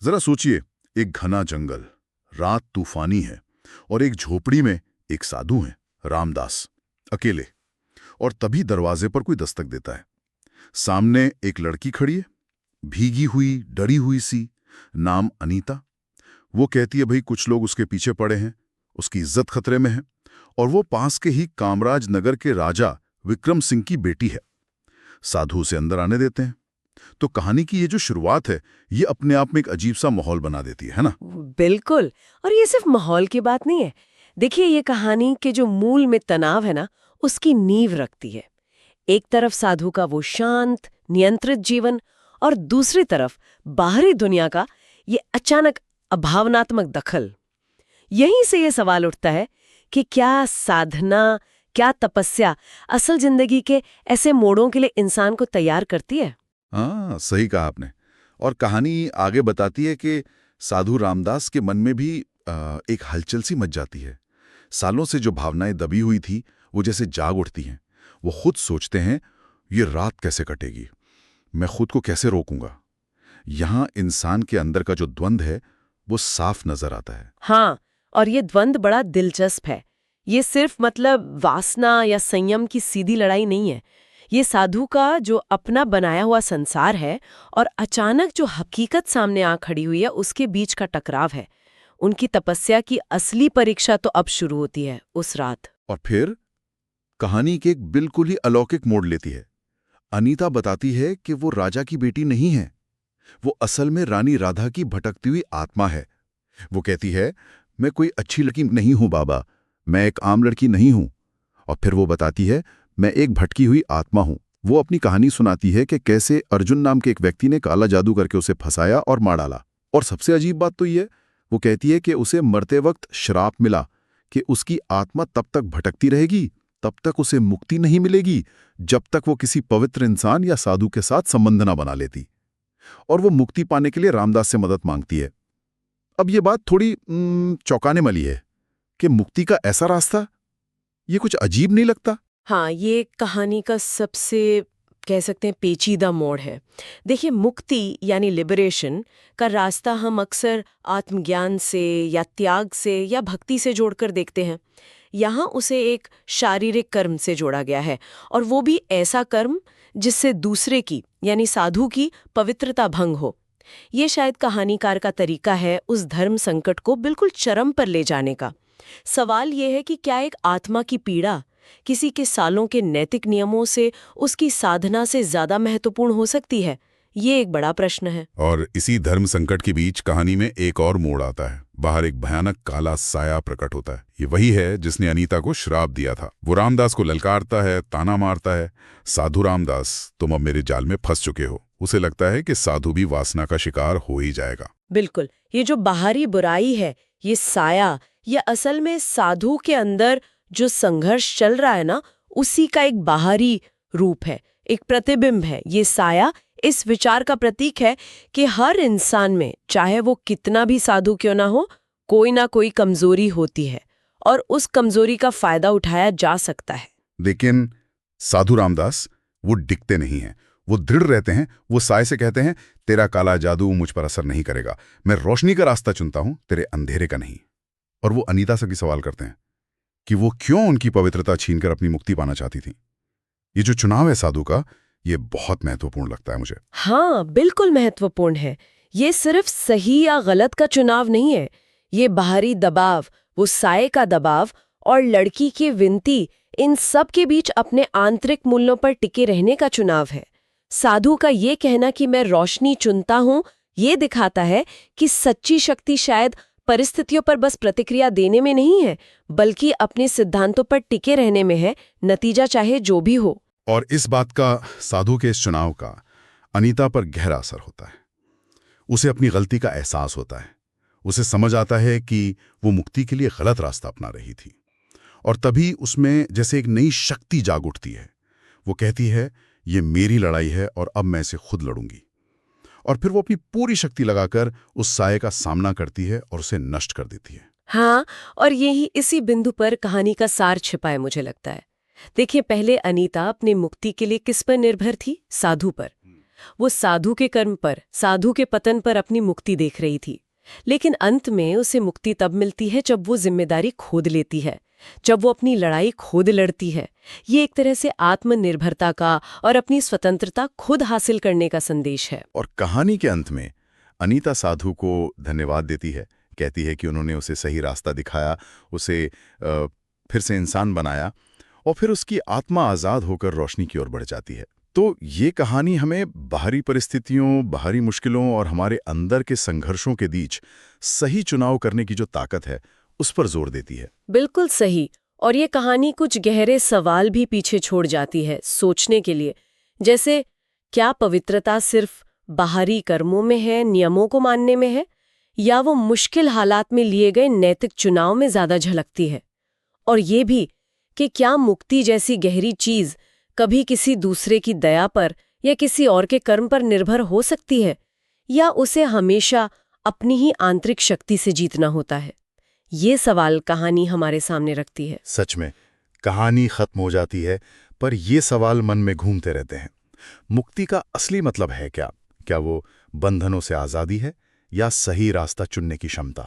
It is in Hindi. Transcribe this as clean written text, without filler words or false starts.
जरा सोचिए, एक घना जंगल, रात तूफानी है और एक झोपड़ी में एक साधु है, रामदास, अकेले। और तभी दरवाजे पर कोई दस्तक देता है। सामने एक लड़की खड़ी है, भीगी हुई, डरी हुई सी, नाम अनीता। वो कहती है भाई कुछ लोग उसके पीछे पड़े हैं, उसकी इज्जत खतरे में है, और वो पास के ही कामराज नगर के राजा विक्रम सिंह की बेटी है। साधु उसे अंदर आने देते हैं। तो कहानी की ये जो शुरुआत है, ये अपने आप में एक अजीब सा माहौल बना देती है ना? बिल्कुल। और ये सिर्फ माहौल की बात नहीं है। देखिए, ये कहानी के जो मूल में तनाव है ना, उसकी नींव रखती है। एक तरफ साधु का वो शांत नियंत्रित जीवन, और दूसरी तरफ बाहरी दुनिया का ये अचानक अभावनात्मक दखल। यहीं से ये सवाल उठता है कि क्या साधना, क्या तपस्या असल जिंदगी के ऐसे मोड़ों के लिए इंसान को तैयार करती है? हाँ, सही कहा आपने। और कहानी आगे बताती है कि साधु रामदास के मन में भी एक हलचल सी मच जाती है। सालों से जो भावनाएं दबी हुई थी, वो जैसे जाग उठती हैं। वो खुद सोचते हैं, ये रात कैसे कटेगी, मैं खुद को कैसे रोकूंगा। यहाँ इंसान के अंदर का जो द्वंद्व है, वो साफ नजर आता है। हाँ, और ये द्वंद्व बड़ा दिलचस्प है। ये सिर्फ वासना या संयम की सीधी लड़ाई नहीं है। ये साधु का जो अपना बनाया हुआ संसार है और अचानक जो हकीकत सामने आ खड़ी हुई है, उसके बीच का टकराव है। उनकी तपस्या की असली परीक्षा तो अब शुरू होती है उस रात। और फिर कहानी के एक बिल्कुल ही अलौकिक मोड़ लेती है। अनीता बताती है कि वो राजा की बेटी नहीं है, वो असल में रानी राधा की भटकती हुई आत्मा है। वो कहती है, मैं कोई अच्छी लड़की नहीं हूं बाबा, मैं एक आम लड़की नहीं हूं। और फिर वो बताती है, मैं एक भटकी हुई आत्मा हूं। वो अपनी कहानी सुनाती है कि कैसे अर्जुन नाम के एक व्यक्ति ने काला जादू करके उसे फंसाया और मार डाला। और सबसे अजीब बात तो ये, वो कहती है कि उसे मरते वक्त श्राप मिला कि उसकी आत्मा तब तक भटकती रहेगी, तब तक उसे मुक्ति नहीं मिलेगी, जब तक वो किसी पवित्र इंसान या साधु के साथ संबंध ना बना लेती। और वो मुक्ति पाने के लिए रामदास से मदद मांगती है। अब ये बात थोड़ी चौंकाने वाली है कि मुक्ति का ऐसा रास्ता, ये कुछ अजीब नहीं लगता? हाँ, ये कहानी का सबसे कह सकते हैं पेचीदा मोड़ है। देखिए, मुक्ति यानी लिबरेशन का रास्ता हम अक्सर आत्मज्ञान से या त्याग से या भक्ति से जोड़कर देखते हैं। यहाँ उसे एक शारीरिक कर्म से जोड़ा गया है, और वो भी ऐसा कर्म जिससे दूसरे की यानी साधु की पवित्रता भंग हो। ये शायद कहानीकार का तरीका है उस धर्म संकट को बिल्कुल चरम पर ले जाने का। सवाल ये है कि क्या एक आत्मा की पीड़ा किसी के सालों के नैतिक नियमों से, उसकी साधना से ज्यादा महत्वपूर्ण हो सकती है? ये एक बड़ा प्रश्न है। और इसी धर्म संकट के बीच कहानी में एक और मोड़ आता है। बाहर एक भयानक काला साया प्रकट होता है। ये वही है जिसने अनीता को श्राप दिया था। वो रामदास को ललकारता है, ताना मारता है, साधु रामदास, तुम अब मेरे जाल में फंस चुके हो। उसे लगता है कि साधु भी वासना का शिकार हो ही जाएगा। बिल्कुल। ये जो बाहरी बुराई है, ये साया, ये असल में साधु के अंदर जो संघर्ष चल रहा है ना, उसी का एक बाहरी रूप है, एक प्रतिबिंब है। ये साया इस विचार का प्रतीक है कि हर इंसान में, चाहे वो कितना भी साधु क्यों ना हो, कोई ना कोई कमजोरी होती है, और उस कमजोरी का फायदा उठाया जा सकता है। लेकिन साधु रामदास वो डिगते नहीं हैं, वो दृढ़ रहते हैं। वो साय से कहते हैं, तेरा काला जादू मुझ पर असर नहीं करेगा, मैं रोशनी का रास्ता चुनता हूं, तेरे अंधेरे का नहीं। और वो अनीता से भी सवाल करते हैं कि वो क्यों उनकी पवित्रता छीनकर अपनी मुक्ति पाना चाहती थी। ये जो चुनाव है साधु का, ये बहुत महत्वपूर्ण लगता है मुझे। हाँ, बिल्कुल महत्वपूर्ण है। ये सिर्फ सही या गलत का चुनाव नहीं है। ये बाहरी दबाव, वो साये का दबाव और लड़की की विनती, इन सब के बीच अपने आंतरिक मूल्यों पर टिके रहने का चुनाव है। साधु का ये कहना कि मैं रोशनी चुनता हूँ, ये दिखाता है कि सच्ची शक्ति शायद परिस्थितियों पर बस प्रतिक्रिया देने में नहीं है, बल्कि अपने सिद्धांतों पर टिके रहने में है, नतीजा चाहे जो भी हो। और इस बात का, साधु के इस चुनाव का अनीता पर गहरा असर होता है। उसे अपनी गलती का एहसास होता है। उसे समझ आता है कि वो मुक्ति के लिए गलत रास्ता अपना रही थी। और तभी उसमें जैसे एक नई शक्ति जाग उठती है। वो कहती है, ये मेरी लड़ाई है और अब मैं इसे खुद लड़ूंगी। और फिर वो अपनी पूरी शक्ति लगाकर उस साये का सामना करती है और उसे नष्ट कर देती है। हाँ, और यही इसी बिंदु पर कहानी का सार छिपा है, मुझे लगता है। देखिए, पहले अनीता अपनी मुक्ति के लिए किस पर निर्भर थी? साधु पर। वो साधु के कर्म पर, साधु के पतन पर अपनी मुक्ति देख रही थी। लेकिन अंत में उसे मुक्ति तब मिलती है जब वो जिम्मेदारी खुद लेती है, जब वो अपनी लड़ाई खुद लड़ती है। ये एक तरह से आत्मनिर्भरता का और अपनी स्वतंत्रता खुद हासिल करने का संदेश है। और कहानी के अंत में अनीता साधु को धन्यवाद देती है, कहती है कि उन्होंने उसे सही रास्ता दिखाया, उसे फिर से इंसान बनाया और फिर उसकी आत्मा आज़ाद होकर रोशनी की ओर बढ़ जाती है। तो ये कहानी हमें बाहरी परिस्थितियों, बाहरी मुश्किलों और हमारे अंदर के संघर्षों के बीच सही चुनाव करने की जो ताकत है, उस पर जोर देती है। बिल्कुल सही। और ये कहानी कुछ गहरे सवाल भी पीछे छोड़ जाती है सोचने के लिए। जैसे, क्या पवित्रता सिर्फ बाहरी कर्मों में है, नियमों को मानने में है, या वो मुश्किल हालात में लिए गए नैतिक चुनाव में ज्यादा झलकती है? और ये भी कि क्या मुक्ति जैसी गहरी चीज कभी किसी दूसरे की दया पर या किसी और के कर्म पर निर्भर हो सकती है, या उसे हमेशा अपनी ही आंतरिक शक्ति से जीतना होता है? ये सवाल कहानी हमारे सामने रखती है। सच में कहानी खत्म हो जाती है, पर ये सवाल मन में घूमते रहते हैं। मुक्ति का असली मतलब है क्या? क्या वो बंधनों से आज़ादी है या सही रास्ता चुनने की क्षमता?